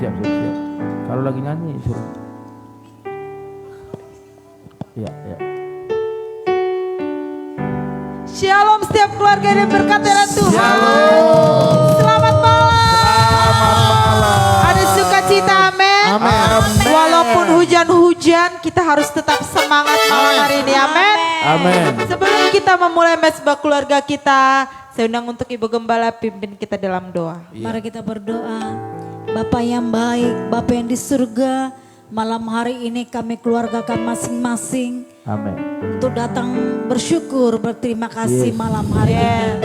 siap. Kalau lagi nyanyi suruh. Ya. Shalom setiap keluarga yang berkati oleh Tuhan. Shalom. Selamat malam. Ada sukacita, amin. Walaupun hujan-hujan, kita harus tetap semangat malam hari ini, amin. Amin. Sebelum kita memulai mesbah keluarga kita, saya undang untuk Ibu Gembala pimpin kita dalam doa. Mari kita berdoa. Bapa yang baik, Bapa yang di surga, malam hari ini kami keluargakan masing-masing. Amin. Untuk datang bersyukur, berterima kasih malam hari ini.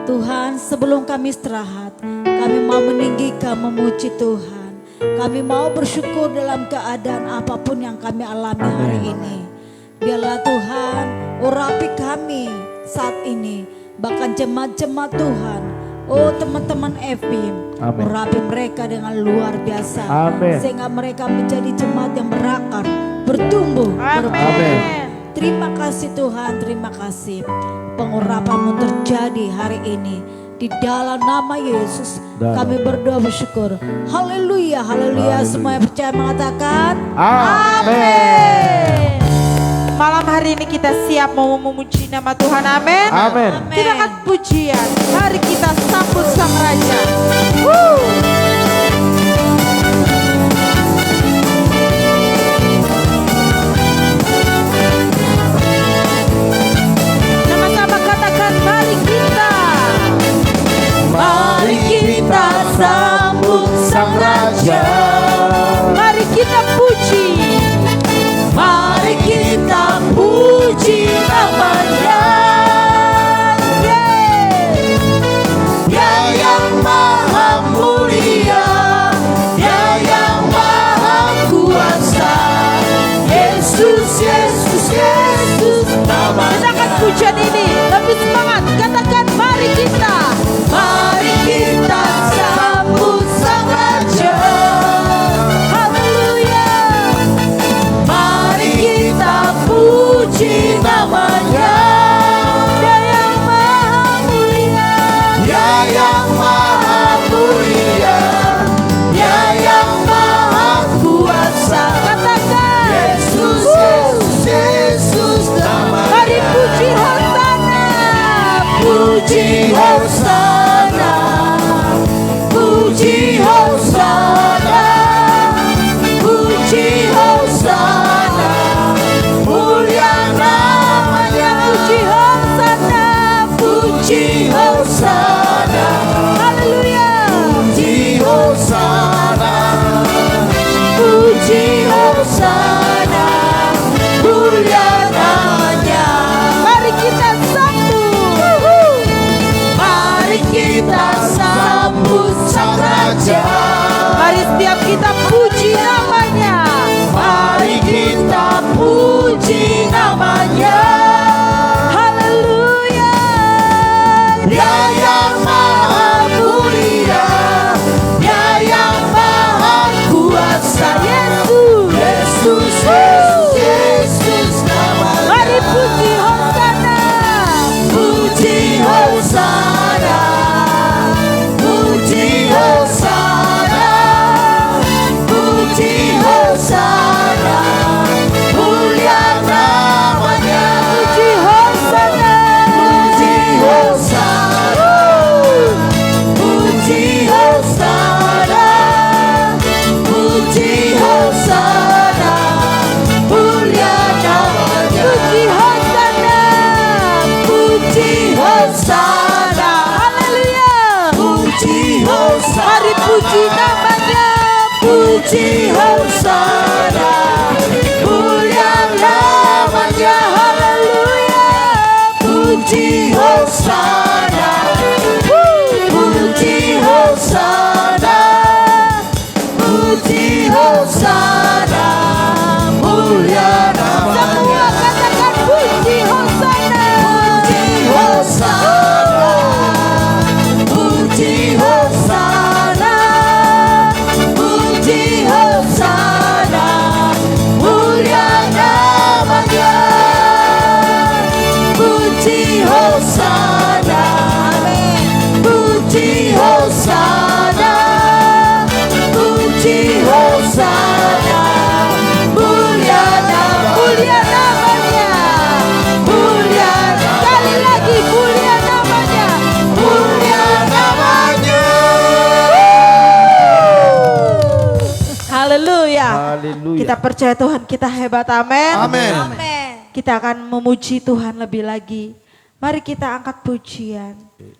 Tuhan, sebelum kami istirahat, kami mau meninggikan, memuji Tuhan. Kami mau bersyukur dalam keadaan apapun yang kami alami hari ini. Biarlah Tuhan urapi kami saat ini, bahkan jemaat-jemaat Tuhan. Oh teman-teman FBIM, urapi mereka dengan luar biasa. Amin. Sehingga mereka menjadi jemaat yang berakar, bertumbuh, berbuah. Amin. Terima kasih Tuhan, terima kasih. Pengurapan-Mu terjadi hari ini. Di dalam nama Yesus kami berdoa bersyukur. Haleluya, haleluya. Semua yang percaya mengatakan Amin. Malam hari ini kita siap mau memuji nama Tuhan, amin. Amin. Kita akan pujian, mari kita sambut Sang Raja. Sama-sama katakan mari kita. Mari kita sambut Sang Raja. Mari kita puji. Mari kita puji namanya. Dia yang maha mulia, Dia yang maha kuasa. Yesus, Yesus, Yesus namanya. Kita akan pujian ini lebih semangat. Katakan mari kita. Mari kita sambut Sang Raja. Haleluya. Mari kita puji namanya. Dia yang maha mulia. Dia yang maha mulia, Dia yang maha kuasa. Katakan. Yesus, Yesus, Yesus namanya. Mari puji Hosana. Puji Hosana, puji Hosana, puji Hosana, mulia namanya. Puji Hosana. Puji Hosana, Haleluya. puji Hosana, puji Hosana, mulia namanya. Mari kita sambut. Mari kita sambut Sang Raja. Mari setiap kita puji namanya. Mari kita puji namanya. Haleluya. Dia yang maha mulia, Dia yang maha kuasa. Yesus. Yesus, Yesus, Yesus namanya. Mari puji Hosana. Puji Hosana, puji Hosana, puji Hosana, mulia namanya. Puji Hosana. Puji Hosana, puji Hosana, puji Hosana, mulia namanya. Puji Hosana. Puji Hosana, Haleluya. puji Hosana. Mari puji namanya. Puji Hosana, mulia namanya. Haleluya. Puji Hosana, puji Hosana, puji Hosana, mulia Semua namanya. katakan puji Hosana. Puji Hosana, puji Hosana, puji Hosana. percaya Tuhan kita hebat, amin. Amin. Kita akan memuji Tuhan lebih lagi. Mari kita angkat pujian.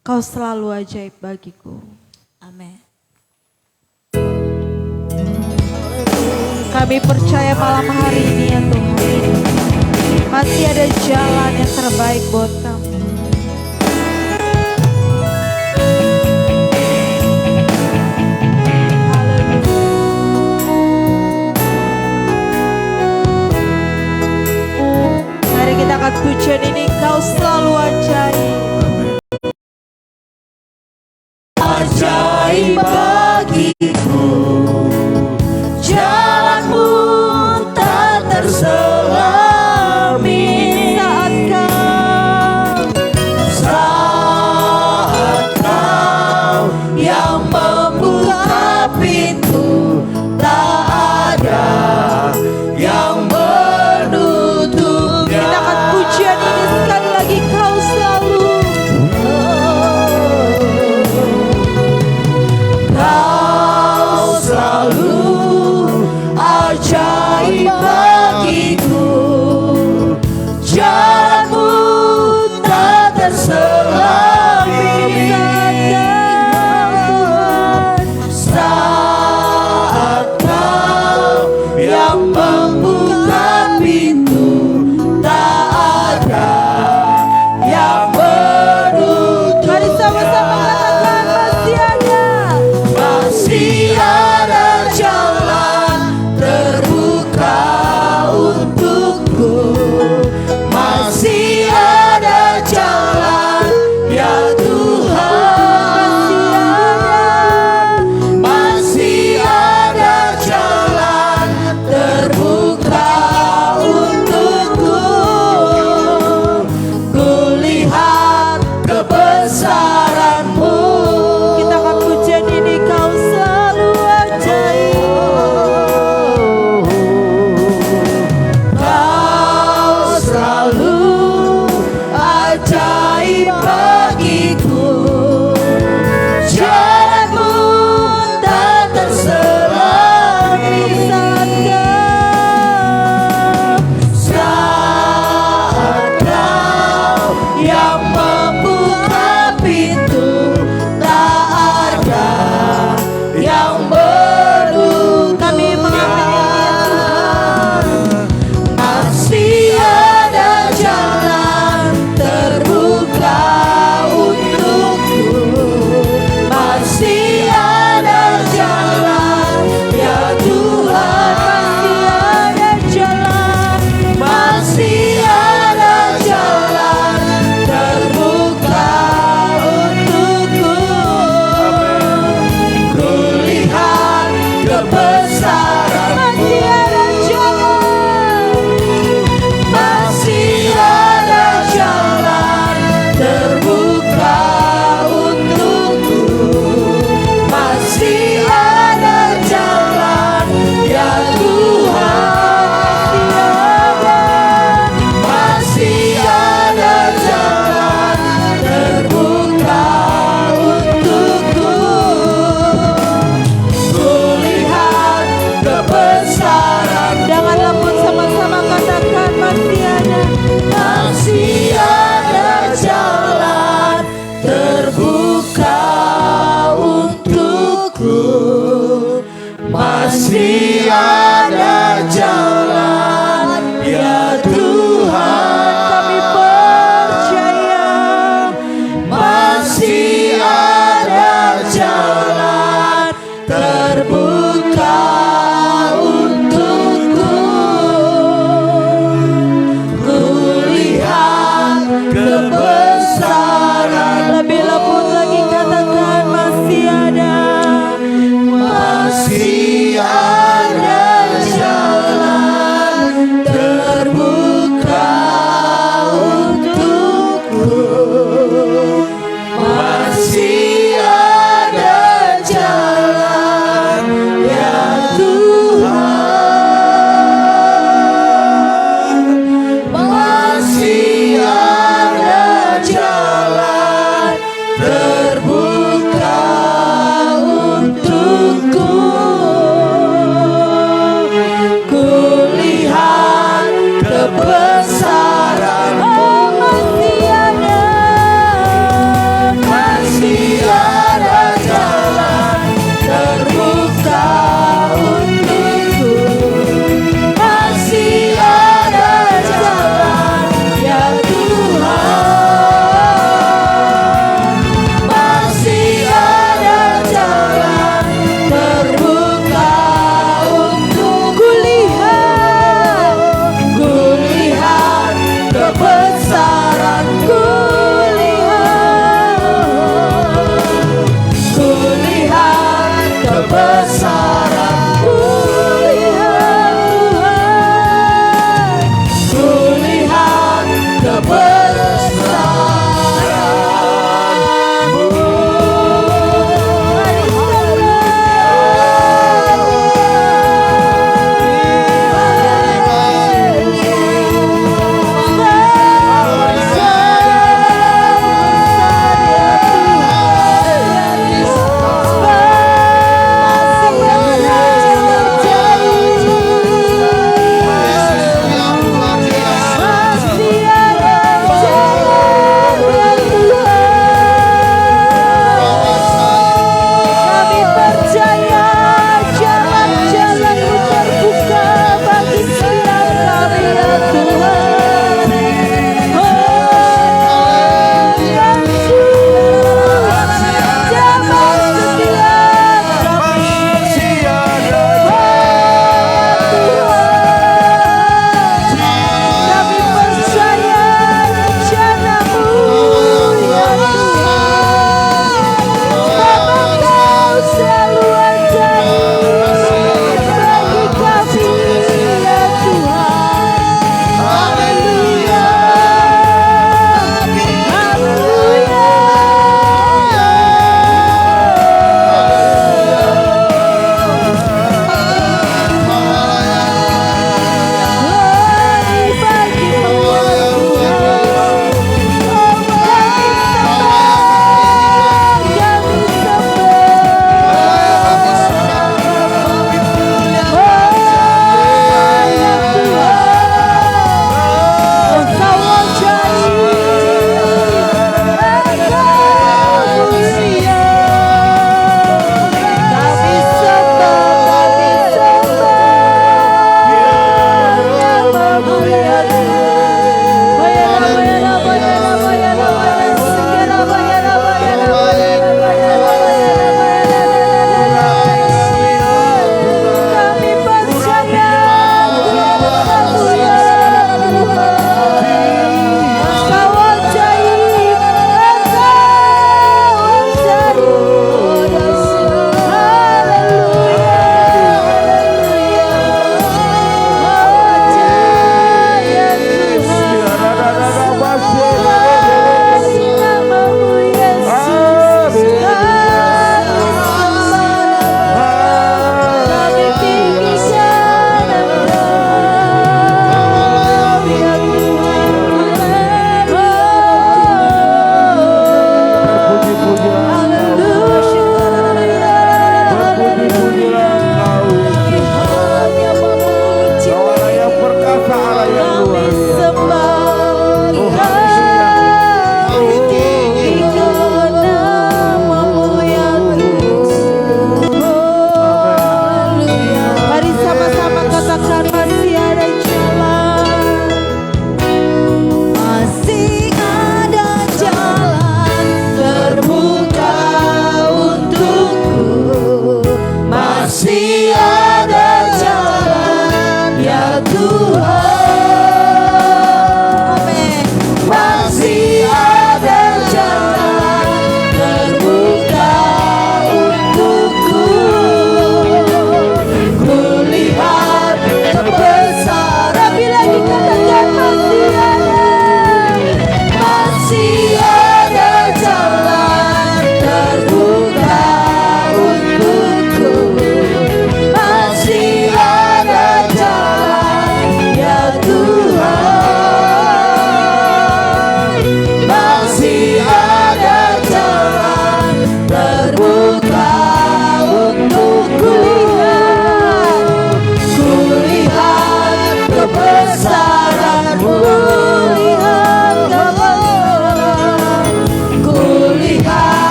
Kau selalu ajaib bagiku. Amin. Kami percaya malam hari ini ya Tuhan, masih ada jalan yang terbaik buat kami. Mari kita angkat pujian ini, kau selalu ajaib. Ajaib bagiku, jalanmu tak terselami. Saat kau yang membuka pintu, tak ada yang menutupnya. Kita akan pujian ini sekali lagi, kau selalu. Kau selalu ajaib bagiku, jalanmu tak terselami. Saat kau yang membuka pintu, tak ada yang menutup. Mari sama-sama katakan, masih ada. Masih ada jalan terbuka untukku, masih ada jalan ya Tuhan, masih ada jalan terbuka untukku. Kulihat kebesaran-Mu. Kita akan pujian ini, kau selalu ajaib. Kau selalu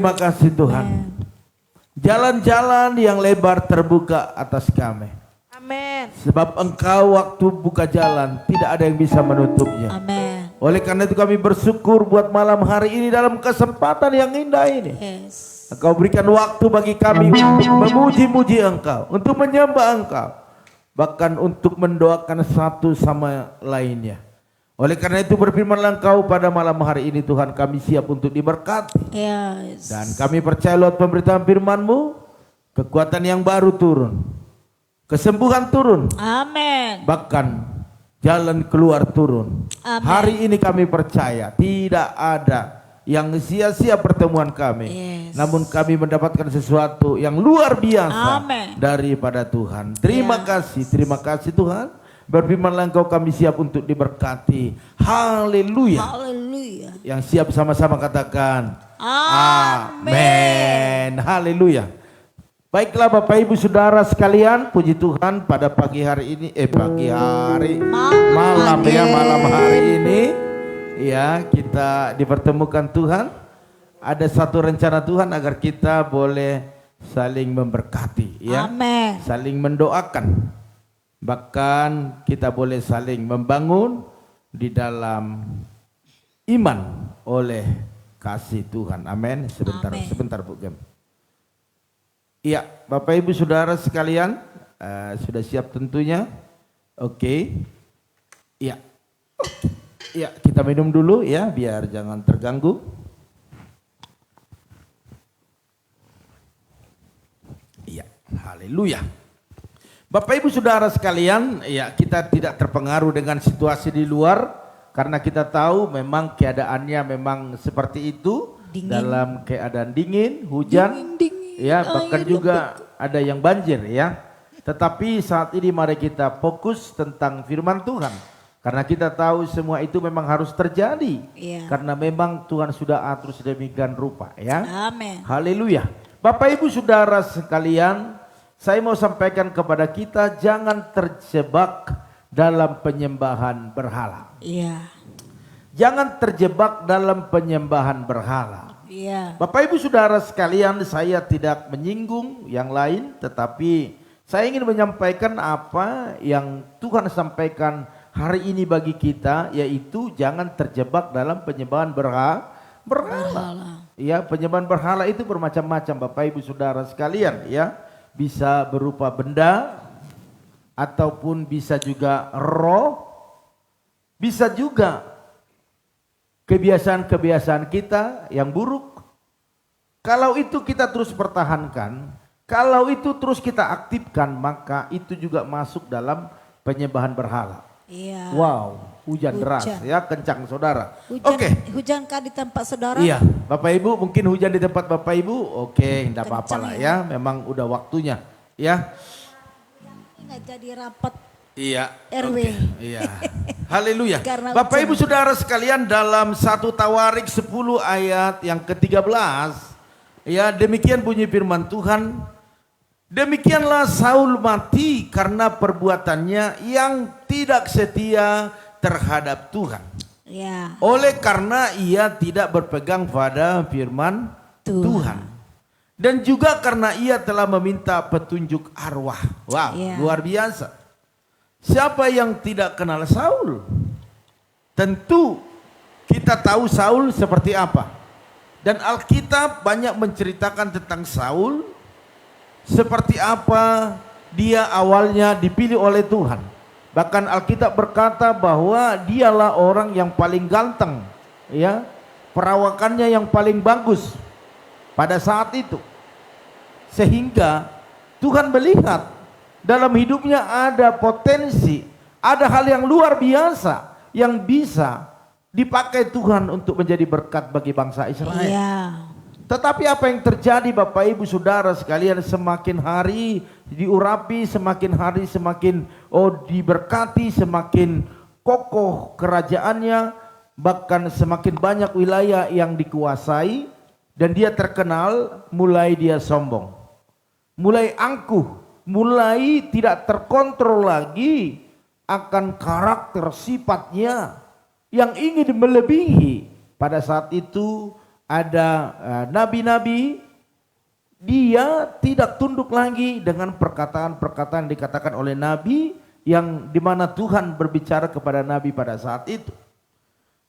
terima kasih Tuhan. Jalan-jalan yang lebar terbuka atas kami. Amin. Sebab Engkau waktu buka jalan tidak ada yang bisa menutupnya. Amin. Oleh karena itu kami bersyukur buat malam hari ini dalam kesempatan yang indah ini. Yes. Engkau berikan waktu bagi kami untuk memuji-muji Engkau, untuk menyembah Engkau, bahkan untuk mendoakan satu sama lainnya. Oleh karena itu berfirmanlah Engkau pada malam hari ini Tuhan, kami siap untuk diberkati. Yes. Dan kami percaya lewat pemberitaan firman-Mu, kekuatan yang baru turun, kesembuhan turun, Amin. bahkan jalan keluar turun. Amin. Hari ini kami percaya tidak ada yang sia-sia pertemuan kami. Yes. Namun kami mendapatkan sesuatu yang luar biasa Amin. daripada Tuhan. Terima kasih Tuhan. Berfirmanlah Engkau kami siap untuk diberkati. Haleluya. Haleluya. Yang siap sama-sama katakan Amin. Haleluya. Baiklah Bapak Ibu Saudara sekalian, puji Tuhan pada pagi hari ini, malam hari ini ya kita dipertemukan Tuhan. Ada satu rencana Tuhan agar kita boleh saling memberkati ya. Amin. Saling mendoakan. Bahkan kita boleh saling membangun di dalam iman oleh kasih Tuhan. Amin. Sebentar Bu Gem. Iya, Bapak Ibu Saudara sekalian, sudah siap tentunya. Oke. Iya. Iya, kita minum dulu ya biar jangan terganggu. Iya, haleluya. Bapak Ibu Saudara sekalian, ya kita tidak terpengaruh dengan situasi di luar karena kita tahu memang keadaannya memang seperti itu, dingin. Dalam keadaan dingin, hujan, Dingin. ya bahkan juga ada yang banjir ya. Tetapi saat ini mari kita fokus tentang firman Tuhan karena kita tahu semua itu memang harus terjadi karena memang Tuhan sudah atur sedemikian rupa ya. Amin. Haleluya. Bapak Ibu Saudara sekalian, saya mau sampaikan kepada kita jangan terjebak dalam penyembahan berhala. Iya. Jangan terjebak dalam penyembahan berhala. Iya. Bapak Ibu Saudara sekalian, saya tidak menyinggung yang lain, tetapi saya ingin menyampaikan apa yang Tuhan sampaikan hari ini bagi kita, yaitu jangan terjebak dalam penyembahan berhala. Ya, penyembahan berhala itu bermacam-macam Bapak Ibu Saudara sekalian ya. Bisa berupa benda ataupun bisa juga roh, bisa juga kebiasaan-kebiasaan kita yang buruk. Kalau itu kita terus pertahankan, kalau itu terus kita aktifkan, maka itu juga masuk dalam penyembahan berhala. Iya. Wow, hujan deras ya, kencang saudara. Oke. Hujan kah di tempat saudara? Iya, Bapak Ibu mungkin hujan di tempat Bapak Ibu. Oke, enggak apa-apa lah ya, memang udah waktunya ya. Nggak jadi rapat Iya. RW. Okay, iya. Haleluya. Karena Bapak hujan. Ibu Saudara sekalian, dalam 1 Tawarik 10 ayat yang ke-13 ya, demikian bunyi firman Tuhan. Demikianlah Saul mati karena perbuatannya yang tidak setia terhadap Tuhan. Ya. Oleh karena ia tidak berpegang pada firman Tuhan. Dan juga karena ia telah meminta petunjuk arwah. Wow, luar biasa. Siapa yang tidak kenal Saul? Tentu kita tahu Saul seperti apa. Dan Alkitab banyak menceritakan tentang Saul. Seperti apa dia awalnya dipilih oleh Tuhan. Bahkan Alkitab berkata bahwa dialah orang yang paling ganteng, ya, perawakannya yang paling bagus pada saat itu. Sehingga Tuhan melihat dalam hidupnya ada potensi, ada hal yang luar biasa yang bisa dipakai Tuhan untuk menjadi berkat bagi bangsa Israel. Iya. Tetapi apa yang terjadi Bapak Ibu Saudara sekalian, semakin hari diurapi, semakin hari semakin diberkati, semakin kokoh kerajaannya, bahkan semakin banyak wilayah yang dikuasai, dan dia terkenal, mulai dia sombong, mulai angkuh, mulai tidak terkontrol lagi akan karakter sifatnya yang ingin melebihi. Pada saat itu ada nabi-nabi, dia tidak tunduk lagi dengan perkataan-perkataan dikatakan oleh nabi yang dimana Tuhan berbicara kepada nabi pada saat itu.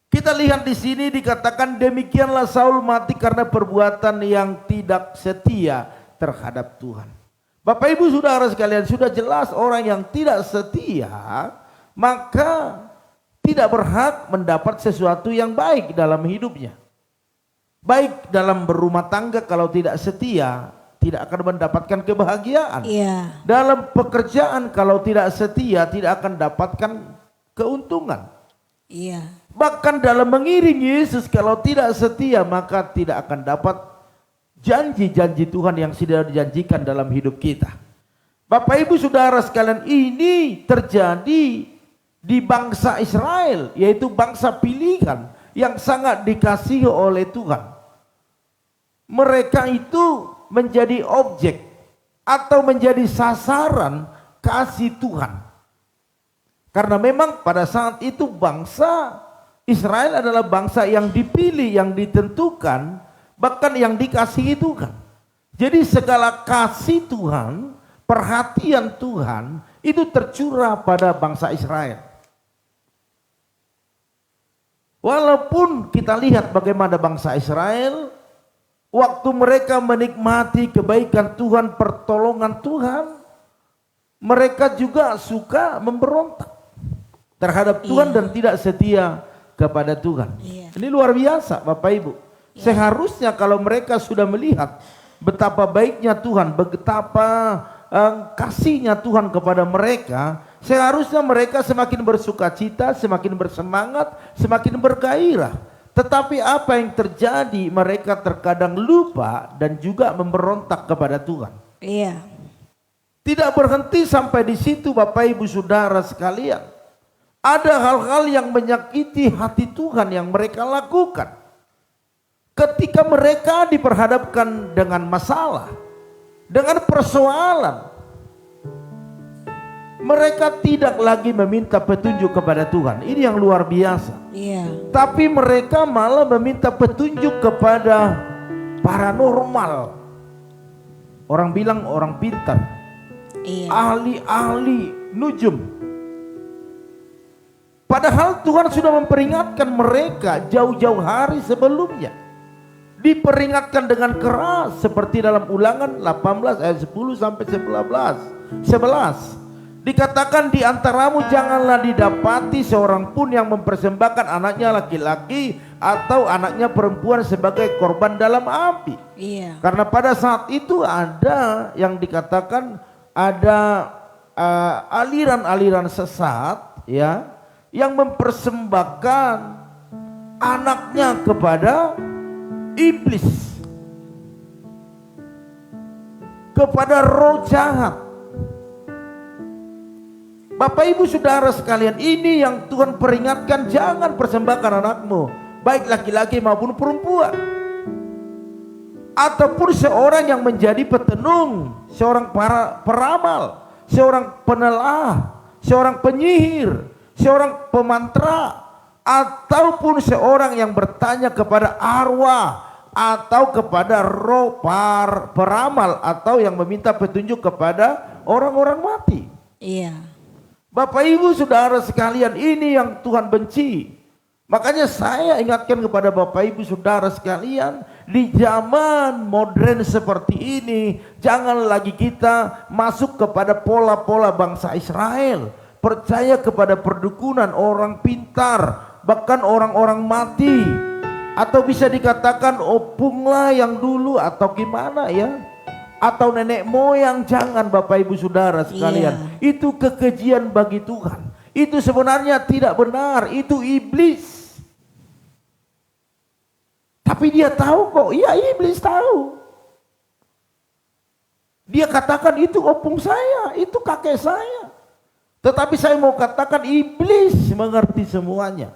Kita lihat di sini dikatakan demikianlah Saul mati karena perbuatan yang tidak setia terhadap Tuhan. Bapak Ibu Saudara sekalian, sudah jelas orang yang tidak setia maka tidak berhak mendapat sesuatu yang baik dalam hidupnya. Baik dalam berumah tangga, kalau tidak setia tidak akan mendapatkan kebahagiaan. Dalam pekerjaan kalau tidak setia tidak akan dapatkan keuntungan. Bahkan dalam mengiring Yesus kalau tidak setia maka tidak akan dapat janji-janji Tuhan yang sudah dijanjikan dalam hidup kita. Bapak Ibu Saudara sekalian, ini terjadi di bangsa Israel, yaitu bangsa pilihan yang sangat dikasihi oleh Tuhan. Mereka itu menjadi objek atau menjadi sasaran kasih Tuhan. Karena memang pada saat itu bangsa Israel adalah bangsa yang dipilih, yang ditentukan, bahkan yang dikasihi Tuhan. Jadi segala kasih Tuhan, perhatian Tuhan itu tercurah pada bangsa Israel. Walaupun kita lihat bagaimana bangsa Israel waktu mereka menikmati kebaikan Tuhan, pertolongan Tuhan, mereka juga suka memberontak terhadap Tuhan dan tidak setia kepada Tuhan. Ini luar biasa Bapak Ibu. Seharusnya kalau mereka sudah melihat betapa baiknya Tuhan, betapa kasihnya Tuhan kepada mereka, seharusnya mereka semakin bersuka cita, semakin bersemangat, semakin bergairah. Tetapi apa yang terjadi, mereka terkadang lupa dan juga memberontak kepada Tuhan. Tidak berhenti sampai di situ Bapak Ibu Saudara sekalian. Ada hal-hal yang menyakiti hati Tuhan yang mereka lakukan. Ketika mereka diperhadapkan dengan masalah, dengan persoalan, mereka tidak lagi meminta petunjuk kepada Tuhan. Ini yang luar biasa. Tapi mereka malah meminta petunjuk kepada paranormal. Orang bilang orang pintar, ahli-ahli nujum. Padahal Tuhan sudah memperingatkan mereka jauh-jauh hari sebelumnya. Diperingatkan dengan keras seperti dalam Ulangan 18 ayat 10 sampai 11. Dikatakan di antaramu janganlah didapati seorang pun yang mempersembahkan anaknya laki-laki atau anaknya perempuan sebagai korban dalam api. Karena pada saat itu ada yang dikatakan ada aliran-aliran sesat ya, yang mempersembahkan anaknya kepada iblis, kepada roh jahat. Bapak Ibu Saudara sekalian, ini yang Tuhan peringatkan, jangan persembahkan anakmu, baik laki-laki maupun perempuan. Ataupun seorang yang menjadi petenung, seorang peramal, seorang penelah, seorang penyihir, seorang pemantra, ataupun seorang yang bertanya kepada arwah atau kepada roh peramal, atau yang meminta petunjuk kepada orang-orang mati. Bapak Ibu Saudara sekalian, ini yang Tuhan benci. Makanya saya ingatkan kepada Bapak Ibu Saudara sekalian, di zaman modern seperti ini, jangan lagi kita masuk kepada pola-pola bangsa Israel, percaya kepada perdukunan, orang pintar, bahkan orang-orang mati, atau bisa dikatakan opunglah yang dulu, atau gimana ya, atau nenek moyang. Jangan Bapak Ibu Saudara sekalian, itu kekejian bagi Tuhan. Itu sebenarnya tidak benar, itu iblis. Tapi dia tahu kok, iya iblis tahu. Dia katakan itu opung saya, itu kakek saya. Tetapi saya mau katakan iblis mengerti semuanya.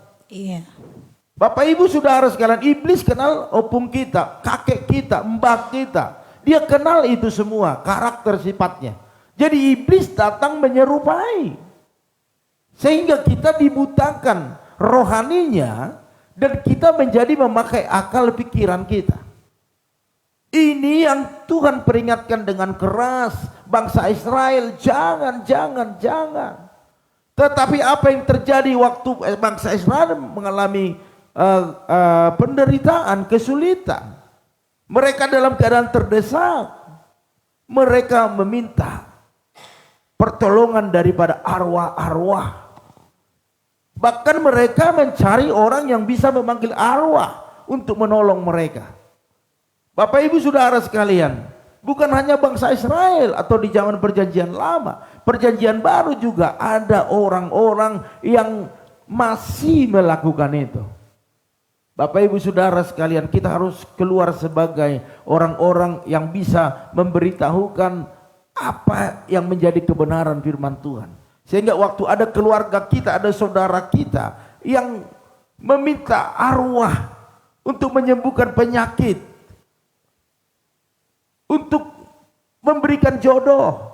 Bapak Ibu Saudara sekalian, iblis kenal opung kita, kakek kita, mbak kita. Dia kenal itu semua, karakter sifatnya. Jadi iblis datang menyerupai. Sehingga kita dibutakan rohaninya Dan kita menjadi memakai akal pikiran kita. Ini yang Tuhan peringatkan dengan keras bangsa Israel, jangan. Tetapi apa yang terjadi waktu bangsa Israel mengalami penderitaan, kesulitan. Mereka dalam keadaan terdesak. Mereka meminta pertolongan daripada arwah-arwah. Bahkan mereka mencari orang yang bisa memanggil arwah untuk menolong mereka. Bapak Ibu Saudara sekalian, bukan hanya bangsa Israel atau di zaman perjanjian lama, perjanjian baru juga ada orang-orang yang masih melakukan itu. Bapak Ibu Saudara sekalian, kita harus keluar sebagai orang-orang yang bisa memberitahukan apa yang menjadi kebenaran firman Tuhan. Sehingga waktu ada keluarga kita, ada saudara kita yang meminta arwah untuk menyembuhkan penyakit, untuk memberikan jodoh,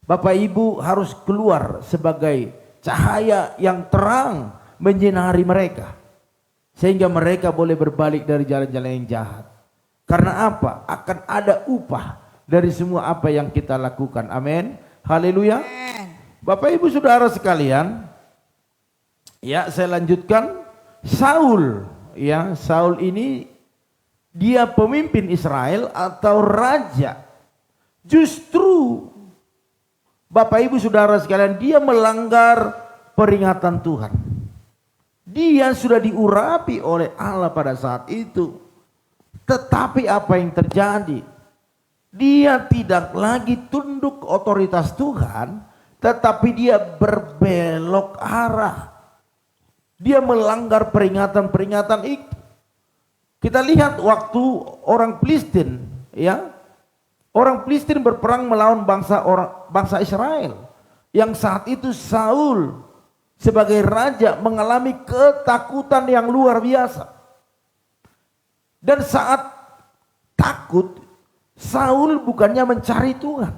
Bapak Ibu harus keluar sebagai cahaya yang terang menyinari mereka. Sehingga mereka boleh berbalik dari jalan-jalan yang jahat. Karena apa? Akan ada upah dari semua apa yang kita lakukan. Amin. Haleluya. Bapak Ibu Saudara sekalian, ya saya lanjutkan. Saul, ya Saul ini dia pemimpin Israel atau raja. Justru Bapak Ibu Saudara sekalian, dia melanggar peringatan Tuhan. Dia sudah diurapi oleh Allah pada saat itu. Tetapi apa yang terjadi? Dia tidak lagi tunduk otoritas Tuhan, tetapi dia berbelok arah. Dia melanggar peringatan-peringatan itu. Kita lihat waktu orang Filistin, ya. Orang Filistin berperang melawan bangsa Israel. Yang saat itu Saul sebagai raja mengalami ketakutan yang luar biasa. Dan saat takut, Saul bukannya mencari Tuhan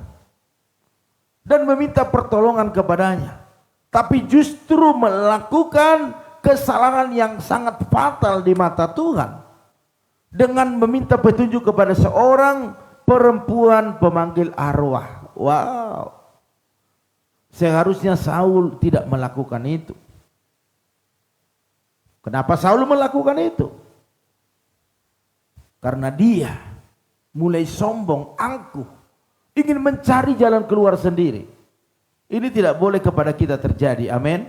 dan meminta pertolongan kepadanya, tapi justru melakukan kesalahan yang sangat fatal di mata Tuhan dengan meminta petunjuk kepada seorang perempuan pemanggil arwah. Wow. Seharusnya Saul tidak melakukan itu. Kenapa Saul melakukan itu? Karena dia mulai sombong, angkuh, ingin mencari jalan keluar sendiri. Ini tidak boleh kepada kita terjadi. Amin.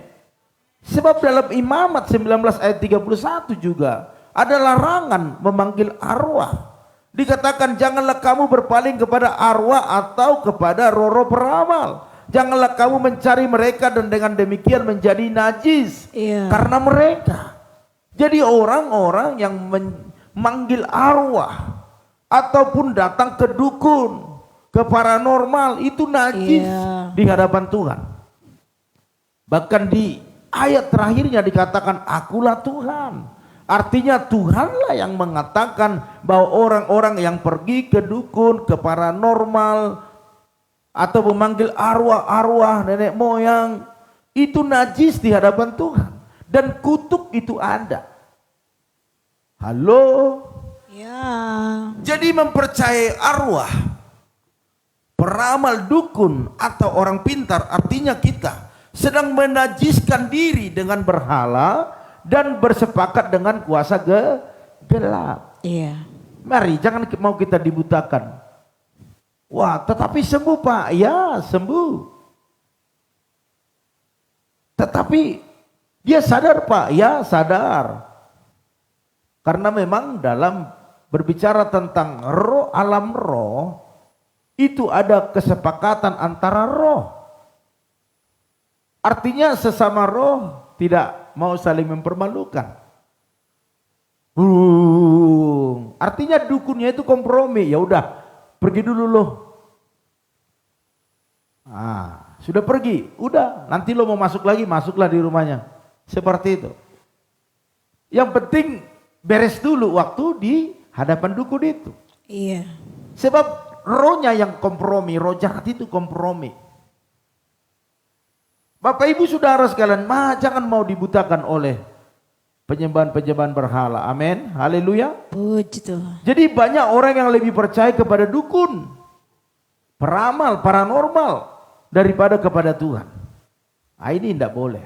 Sebab dalam Imamat 19 ayat 31 juga ada larangan memanggil arwah. Dikatakan janganlah kamu berpaling kepada arwah atau kepada roh-roh peramal. Janganlah kamu mencari mereka dan dengan demikian menjadi najis. Karena mereka jadi orang-orang yang memanggil arwah ataupun datang ke dukun, ke paranormal, itu najis di hadapan Tuhan. Bahkan di ayat terakhirnya dikatakan akulah Tuhan. Artinya Tuhanlah yang mengatakan bahwa orang-orang yang pergi ke dukun, ke paranormal, atau memanggil arwah-arwah nenek moyang, itu najis di hadapan Tuhan. Dan kutuk itu ada. Halo? Ya. Jadi mempercayai arwah, peramal, dukun, atau orang pintar, artinya kita sedang menajiskan diri dengan berhala dan bersepakat dengan kuasa gelap. Iya. Mari jangan mau kita dibutakan. Wah, tetapi sembuh Pak. Ya, sembuh. Tetapi dia sadar Pak. Ya, sadar. Karena memang dalam berbicara tentang roh, alam roh, itu ada kesepakatan antara roh. Artinya sesama roh tidak mau saling mempermalukan. Artinya dukunnya itu kompromi. Ya udah, pergi dulu loh. Sudah pergi, udah, nanti lo mau masuk lagi, masuklah di rumahnya. Seperti itu. Yang penting beres dulu waktu di hadapan dukun itu. Iya. Sebab rohnya yang kompromi, roh jahat itu kompromi. Bapak Ibu Saudara sekalian, jangan mau dibutakan oleh penyembahan-penyembahan berhala. Amin. Haleluya. Puji Tuhan. Jadi banyak orang yang lebih percaya kepada dukun, peramal, paranormal daripada kepada Tuhan. Nah, ini tidak boleh.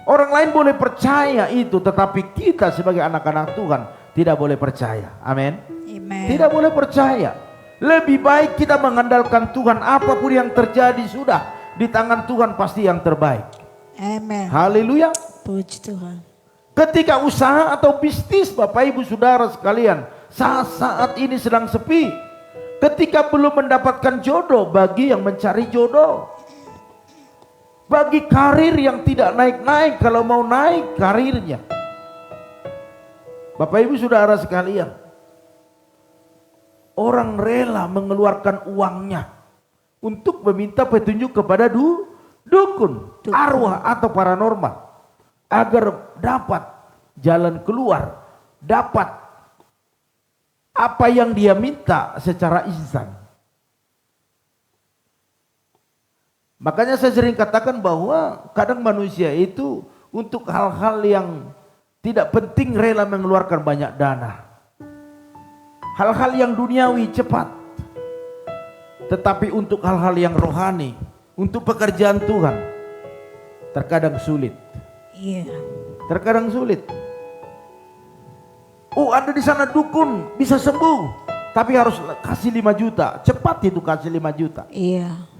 Orang lain boleh percaya itu, tetapi kita sebagai anak-anak Tuhan tidak boleh percaya. Amin. Amen. Tidak boleh percaya. Lebih baik kita mengandalkan Tuhan. Apapun yang terjadi sudah di tangan Tuhan, pasti yang terbaik. Amen. Haleluya. Puji Tuhan. Ketika usaha atau bisnis Bapak Ibu Saudara sekalian saat ini sedang sepi, ketika belum mendapatkan jodoh, bagi yang mencari jodoh, bagi karir yang tidak naik-naik, kalau mau naik karirnya, Bapak Ibu Saudara sekalian, orang rela mengeluarkan uangnya untuk meminta petunjuk kepada dukun, arwah atau paranormal, agar dapat jalan keluar, dapat apa yang dia minta secara instan. Makanya saya sering katakan bahwa kadang manusia itu untuk hal-hal yang tidak penting rela mengeluarkan banyak dana. Hal-hal yang duniawi cepat. Tetapi untuk hal-hal yang rohani, untuk pekerjaan Tuhan, terkadang sulit. Iya. Terkadang sulit. Oh, ada di sana dukun bisa sembuh, tapi harus kasih 5 juta. Cepat itu kasih 5 juta. Iya.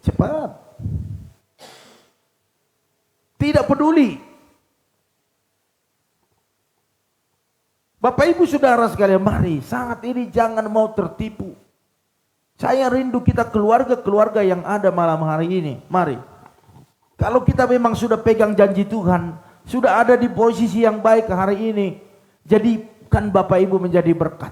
Cepat. Tidak peduli. Bapak Ibu Saudara sekalian, mari saat ini jangan mau tertipu. Saya rindu kita keluarga-keluarga yang ada malam hari ini. Mari. Kalau kita memang sudah pegang janji Tuhan, sudah ada di posisi yang baik hari ini, jadikan Bapak Ibu menjadi berkat.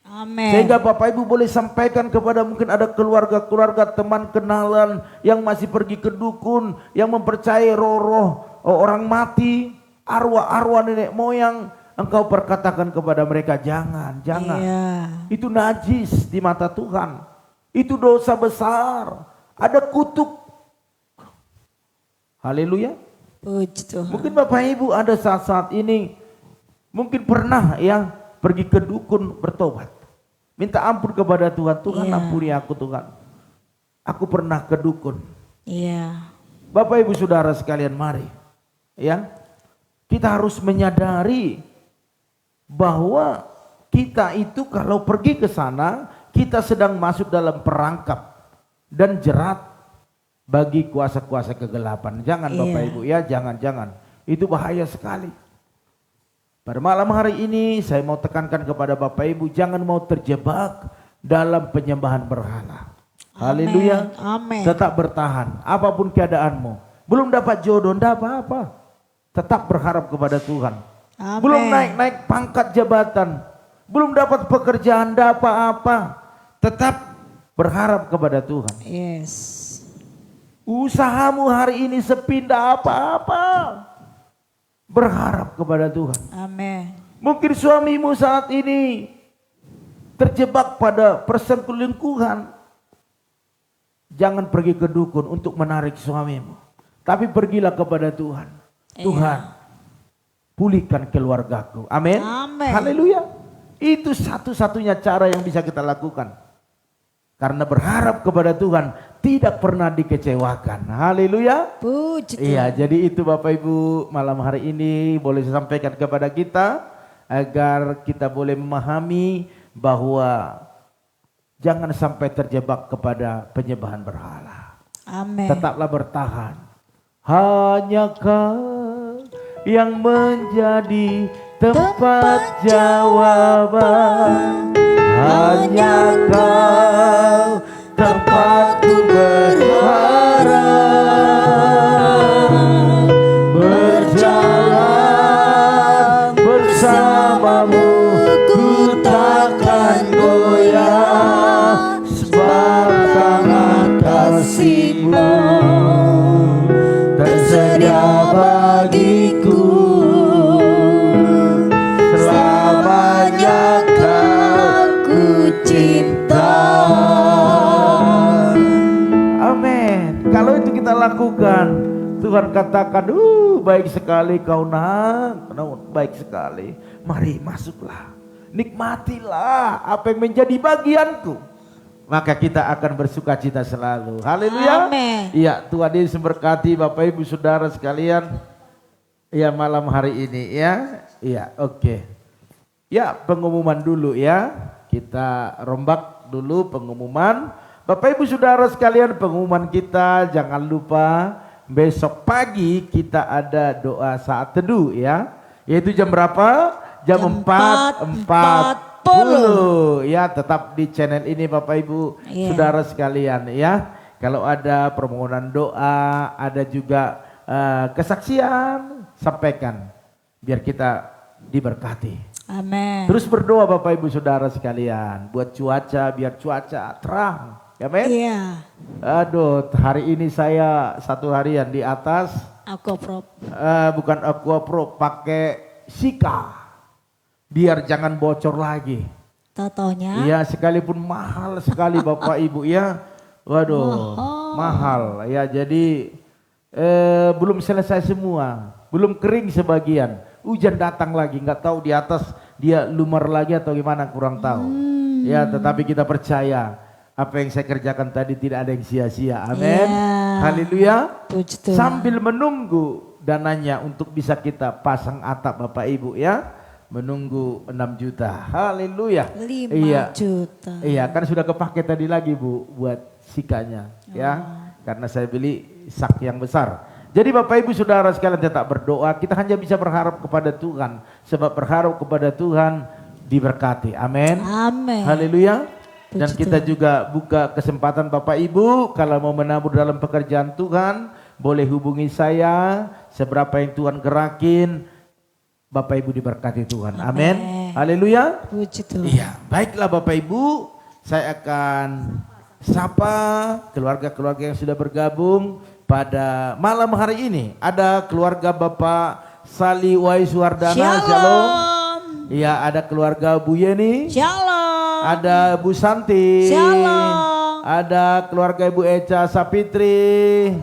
Amin. Sehingga Bapak Ibu boleh sampaikan kepada mungkin ada keluarga-keluarga, teman kenalan yang masih pergi ke dukun, yang mempercayai roh-roh orang mati, arwah-arwah nenek moyang. Engkau perkatakan kepada mereka, jangan. Iya. Itu najis di mata Tuhan. Itu dosa besar. Ada kutuk. Haleluya. Puji Tuhan. Mungkin Bapak Ibu ada saat-saat ini mungkin pernah ya pergi ke dukun bertobat. Minta ampun kepada Tuhan. Tuhan ampuni aku Tuhan. Aku pernah ke dukun. Iya. Bapak Ibu Saudara sekalian, mari. Ya. Kita harus menyadari bahwa kita itu kalau pergi ke sana, kita sedang masuk dalam perangkap dan jerat bagi kuasa-kuasa kegelapan. Jangan Bapak Ibu ya, jangan. Itu bahaya sekali. Pada malam hari ini saya mau tekankan kepada Bapak Ibu, jangan mau terjebak dalam penyembahan berhala. Haleluya. Amin. Tetap bertahan apapun keadaanmu. Belum dapat jodoh, tidak apa-apa. Tetap berharap kepada Tuhan. Amin. Belum naik-naik pangkat jabatan, belum dapat pekerjaan, tidak apa-apa. Tetap berharap kepada Tuhan. Yes. Usahamu hari ini sepi, tidak apa-apa. Berharap kepada Tuhan. Amin. Mungkin suamimu saat ini terjebak pada perselingkuhan. Jangan pergi ke dukun untuk menarik suamimu, tapi pergilah kepada Tuhan. Tuhan, pulihkan keluargaku. Amin. Amin. Haleluya. Itu satu-satunya cara yang bisa kita lakukan. Karena berharap kepada Tuhan tidak pernah dikecewakan. Haleluya. Puji Tuhan. Iya, jadi itu Bapak Ibu malam hari ini boleh saya sampaikan kepada kita agar kita boleh memahami bahwa jangan sampai terjebak kepada penyembahan berhala. Amin. Tetaplah bertahan. Hanya Kau yang menjadi tempat jawaban. Hanya Kau tempatku berharap. Berjalan bersamamu ku takkan goyah, sebab tangan kasih-Mu tersedia bagiku. Selamanya Kau cinta. Amin. Kalau itu kita lakukan, Tuhan katakan, baik sekali kau nak, baik sekali. Mari masuklah, nikmatilah apa yang menjadi bagianku. Maka kita akan bersuka cita selalu. Haleluya. Amin. Iya, Tuhan Yesus memberkati Bapak Ibu Saudara sekalian. Ya, malam hari ini ya. Iya, oke. Ya, pengumuman dulu ya. Kita rombak dulu pengumuman. Bapak Ibu Saudara sekalian, pengumuman kita jangan lupa besok pagi kita ada doa saat teduh ya. Yaitu jam berapa? Jam 4.40 ya, tetap di channel ini Bapak Ibu Saudara sekalian ya. Kalau ada permohonan doa, ada juga kesaksian, sampaikan biar kita diberkati. Amin. Terus berdoa Bapak Ibu Saudara sekalian buat cuaca, biar cuaca terang. Ya men? Iya. Aduh, hari ini saya satu harian di atas. Aquaprop. Bukan Aquaprop, pakai Sika. Biar jangan bocor lagi. Totonya. Iya, sekalipun mahal sekali Bapak Ibu ya. Waduh, mahal. Ya, jadi belum selesai semua. Belum kering sebagian. Hujan datang lagi, nggak tahu di atas dia lumar lagi atau gimana, kurang tahu. Ya, tetapi kita percaya apa yang saya kerjakan tadi tidak ada yang sia-sia. Amin. Haleluya. Sambil menunggu dananya untuk bisa kita pasang atap Bapak Ibu ya. Menunggu 6 juta. Haleluya. 5 juta. Iya, kan sudah kepake tadi lagi Bu buat sikanya ya. Karena saya beli sak yang besar. Jadi Bapak Ibu Saudara sekalian tetap berdoa. Kita hanya bisa berharap kepada Tuhan. Sebab berharap kepada Tuhan diberkati. Amin. Amin. Haleluya. Dan kita juga buka kesempatan Bapak Ibu kalau mau menabur dalam pekerjaan Tuhan, boleh hubungi saya, seberapa yang Tuhan gerakin, Bapak Ibu diberkati Tuhan. Amin. Haleluya. Puji Tuhan. Iya, baiklah Bapak Ibu, saya akan sapa keluarga-keluarga yang sudah bergabung pada malam hari ini. Ada keluarga Bapak Sali Waiswardana, Shalom. Iya, ada keluarga Bu Yeni. Shalom. Ada Bu Santi. Shalom. Ada keluarga Ibu Eca Sapitri.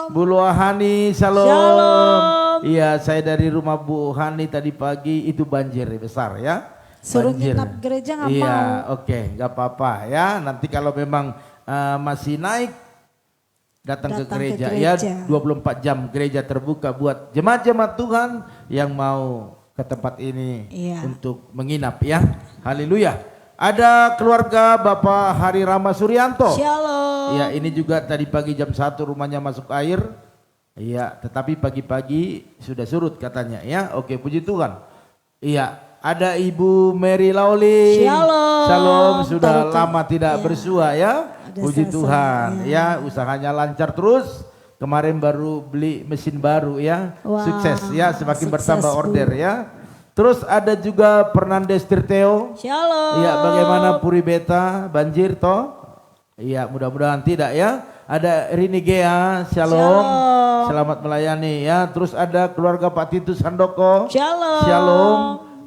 Bu Luahani, Shalom. Shalom. Iya, saya dari rumah Bu Hani tadi pagi itu banjir besar ya. Suruh Banjir. nginap gereja nggak mau. Iya, oke, nggak apa-apa ya. Nanti kalau memang masih naik, datang ke gereja ya. 24 jam gereja terbuka buat jemaat-jemaat Tuhan yang mau ke tempat ini untuk menginap ya. Haleluya. Ada keluarga Bapak Hari Rama Suryanto. Shalom. Iya, ini juga tadi pagi jam 1 rumahnya masuk air. Iya, tetapi pagi-pagi sudah surut katanya ya. Oke, puji Tuhan. Iya, ada Ibu Mary Lauli. Shalom. Shalom, sudah lama tidak bersua ya. Puji selesai, Tuhan. Ya, usahanya lancar terus. Kemarin baru beli mesin baru ya. Wah, sukses ya, semakin sukses, bertambah Bu. order ya. Terus ada juga Fernandes Tirteo. Shalom. Iya, bagaimana Puri Beta banjir toh? Iya, mudah-mudahan tidak ya. Ada Rini Gea, Shalom. Selamat melayani ya. Terus ada keluarga Pak Titus Handoko. Shalom. Shalom.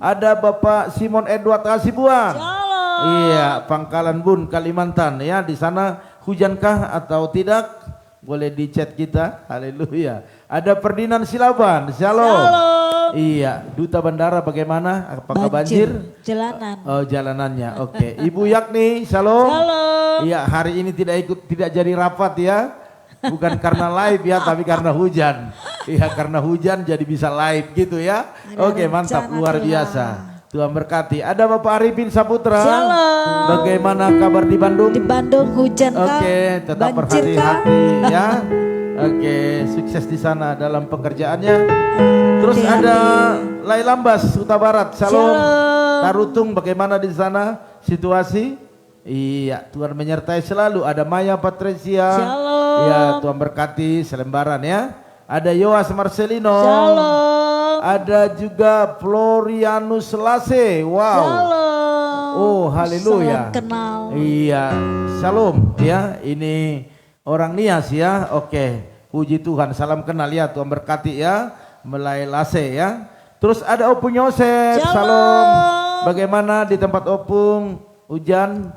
Ada Bapak Simon Edward Kasibuan. Shalom. Iya, Pangkalan Bun, Kalimantan ya. Di sana hujankah atau tidak? Boleh di chat kita. Haleluya. Ada Ferdinand Silaban. Shalom. Shalom. Iya, Duta Bandara bagaimana? Apakah banjir? Jalanan. Oh, jalanannya. Oke. Ibu Yakni, Shalom. Shalom. Iya, hari ini tidak jadi rapat ya. Bukan karena live ya, tapi karena hujan. Iya, karena hujan jadi bisa live gitu ya. Oke, mantap, luar biasa. Tuhan berkati. Ada Bapak Arifin Saputra. Shalom. Bagaimana kabar di Bandung? Di Bandung hujan kah? Oke, tetap Banjir berhati-hati ya. Oke, sukses di sana dalam pekerjaannya. Terus ada Lai Lambas, Huta Barat. Shalom. Tarutung, bagaimana di sana situasi? Iya, Tuhan menyertai selalu. Ada Maya Patricia. Shalom. Iya, Tuhan berkati selembaran ya. Ada Yoas Marcelino. Shalom. Ada juga Florianus Lase. Wow. Shalom. Oh, haleluya. Salam kenal. Iya, shalom ya. Ini orang Nias ya. Oke, puji Tuhan. Salam kenal ya. Tuhan berkati ya. Melai Lase ya. Terus ada Opung Yosef. Shalom. Bagaimana di tempat Opung? Hujan?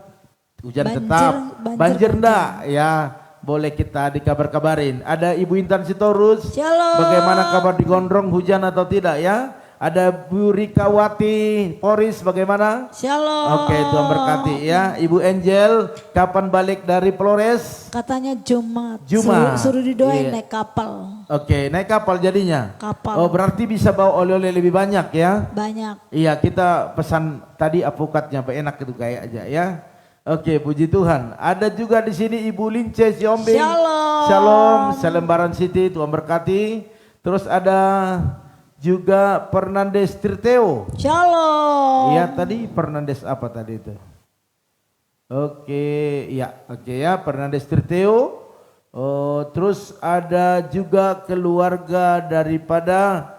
Hujan tetap. Banjir enggak? Ya, boleh kita dikabar-kabarin. Ada Ibu Intan Sitorus. Shalom. Bagaimana kabar di Gondrong, hujan atau tidak ya? Ada Bu Rikawati Poris, bagaimana? Shalom. Oke, Tuhan berkati ya. Ibu Angel, kapan balik dari Flores? Katanya Jumat. Jumat. Suruh didoain Iya. naik kapal. Oke, naik kapal jadinya. Kapal. Oh, berarti bisa bawa oleh-oleh lebih banyak ya? Banyak. Iya, kita pesan tadi avokatnya, Pak, enak itu kayak aja ya. Oke, puji Tuhan. Ada juga di sini Ibu Lince Siombing. Shalom. Shalom, Selembaran City, Tuhan berkati. Terus ada juga Fernandes Tirteo. Shalom. Iya, tadi Fernandes apa tadi itu? Oke, ya, Fernandes Tirteo. Oh, terus ada juga keluarga daripada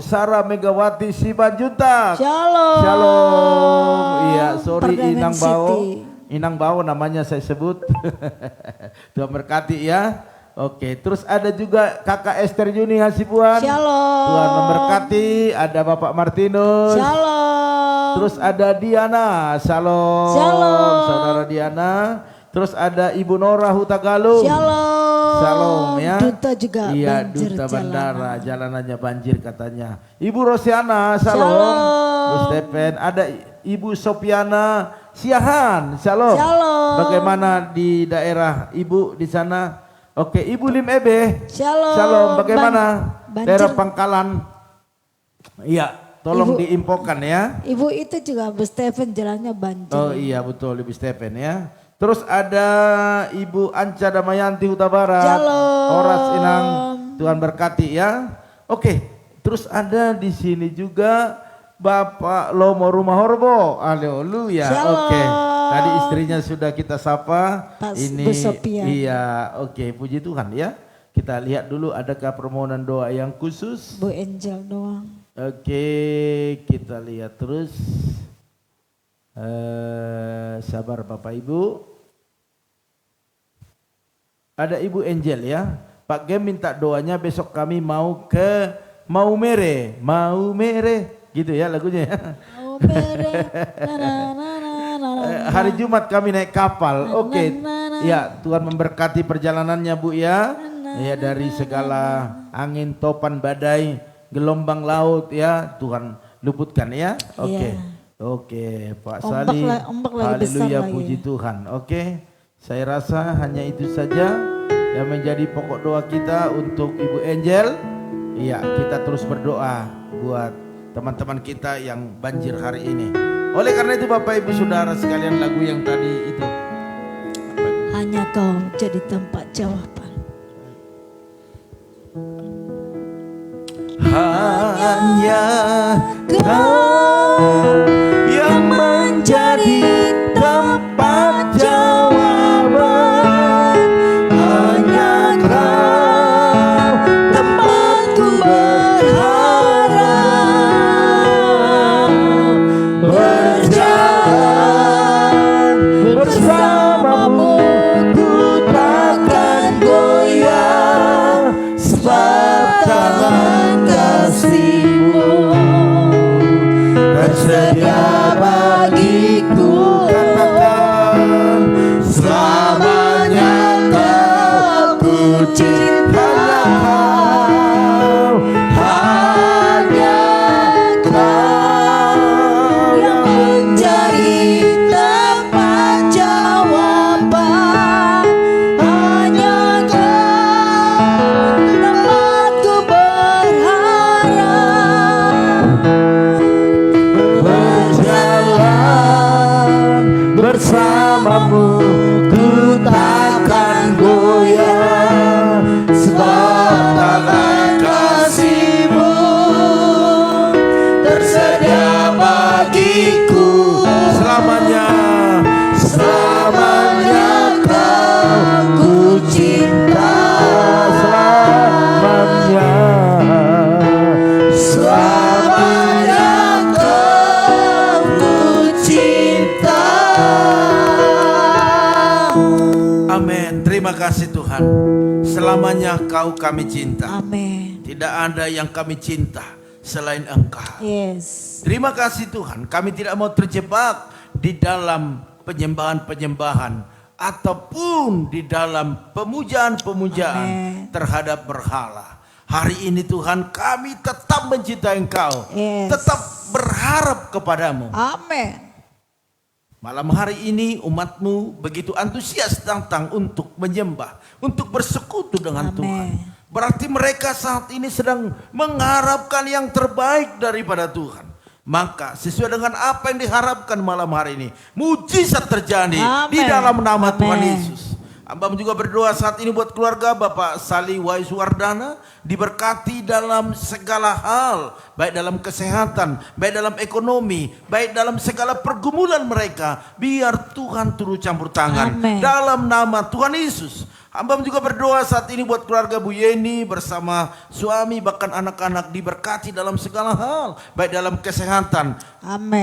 Sarah Megawati Simanjuntak. Shalom. Shalom. Iya, sorry Parlemen Inang Bao. City. Inang Bao namanya saya sebut. Tuhan berkati ya. Oke, terus ada juga Kakak Esther Yuni Hasibuan. Shalom. Tuhan memberkati. Ada Bapak Martinus. Shalom. Terus ada Diana. Shalom. Shalom. Saudara Diana. Terus ada Ibu Nora Hutagalung. Shalom. Shalom ya. Duta juga Iya, banjir duta jalanan. bandara, jalanannya banjir katanya. Ibu Rosiana, shalom. Shalom. Bu Stepen, ada Ibu Sopiana Siahan, shalom. Shalom. Bagaimana di daerah Ibu di sana? Oke, Ibu Lim Ebe. Shalom. Shalom. Bagaimana Banjir. daerah Pangkalan? Iya, tolong Ibu- diinfokan ya. Ibu itu juga Bu Stephen jalannya banjir. Oh iya betul, Ibu Stepen ya. Terus ada Ibu Anca Damayanti Huta Barat. Shalom. Horas Inang, Tuhan berkati ya. Oke, terus ada di sini juga Bapak Lomo Rumah Horbo. Haleluya. Shalom. Oke. Tadi istrinya sudah kita sapa. Pak Ini Bu Sopian. iya, oke, puji Tuhan ya. Kita lihat dulu adakah permohonan doa yang khusus. Bu Angel doang. Oke, kita lihat terus. Sabar Bapak Ibu. Ada Ibu Angel ya. Pak Gem minta doanya besok kami mau ke Maumere. Gitu ya lagunya ya. Oh, bere. Na, na, na, na, na, na. Hari Jumat kami naik kapal. Oke. Ya, Tuhan memberkati perjalanannya Bu ya. Ya, dari segala angin, topan, badai, gelombang laut ya, Tuhan luputkan ya. Oke. Iya. Oke, Pak Ombak Sali. ombak lagi besar Haleluya, lagi. puji Tuhan. Oke. Saya rasa hanya itu saja yang menjadi pokok doa kita untuk Ibu Angel. Iya, kita terus berdoa buat teman-teman kita yang banjir hari ini. Oleh karena itu Bapak Ibu Saudara sekalian, lagu yang tadi itu. Hanya kau jadi tempat jawaban. Hanya kau yang menjadi tempat jawaban. Hanya kau tempatku berharap. Berjalan bersamamu ku takkan goyah, sebab tangan kasih-Mu tersedia bagiku. Katakan selamanya kau ku cinta. Hanya kau yang menjadi tempat jawaban. Hanya kau tempatku berharap. berjalan bersamamu ku takkan goyah, sebab tangan kasih-Mu tersedia bagiku. Selamanya, selamanya kau ku cinta. Selamanya, selamanya kau ku cinta. Amin. Terima kasih Tuhan. Selamanya kau kami cinta. Amin. Tidak ada yang kami cinta selain Engkau. Yes. Terima kasih Tuhan. Kami tidak mau terjebak di dalam penyembahan-penyembahan ataupun di dalam pemujaan-pemujaan terhadap berhala. Hari ini Tuhan, kami tetap mencintai Engkau, tetap berharap kepadamu. Amin. Malam hari ini umat-Mu begitu antusias datang untuk menyembah, untuk bersekutu dengan Tuhan. Berarti mereka saat ini sedang mengharapkan yang terbaik daripada Tuhan. Maka sesuai dengan apa yang diharapkan malam hari ini, mujizat terjadi di dalam nama Tuhan Yesus. Hamba juga berdoa saat ini buat keluarga Bapak Sali Waiswardana, diberkati dalam segala hal, baik dalam kesehatan, baik dalam ekonomi, baik dalam segala pergumulan mereka. Biar Tuhan turut campur tangan dalam nama Tuhan Yesus. Hamba juga berdoa saat ini buat keluarga Bu Yeni bersama suami bahkan anak-anak, diberkati dalam segala hal, baik dalam kesehatan,